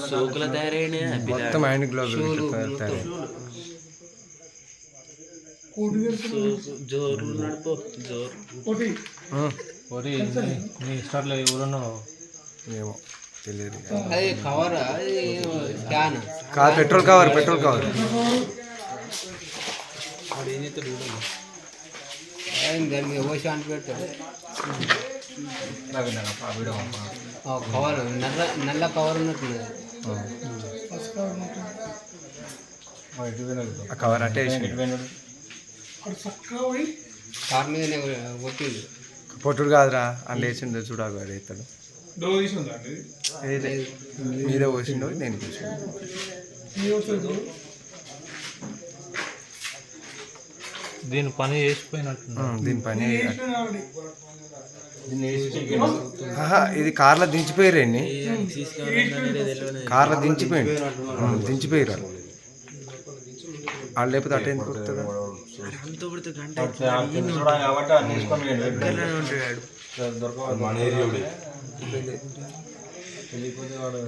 సోకుల తయారైన మొత్తం hand gloves తయారై జోరు నడుపు జోరు మీ స్టార్ట్లో ఎవరన్నా ఏమో తెలియదు అది కవర్ క్యాన్ కాదు పెట్రోల్ కవర్ దానికి పోసి అని పెట్టాడు కవర్ నల్ల కవర్ ఉన్నట్టుంది ఆ కవర్ అంటే కార్ మీదనే కొట్టింది పొట్టుడు కాదురా అని లేచిండు చూడాలి వాడు ఇతడు మీద పోసిండు నేను పోసిండు దీని పని చేసిపోయినట్టు దీని పని ఇది కార్లో దించిపోయారండి కార్లో దించిపోయారు వాళ్ళు లేకపోతే అటు ఎందుకు కొడుతుంది వెళ్ళిపోతే వాడు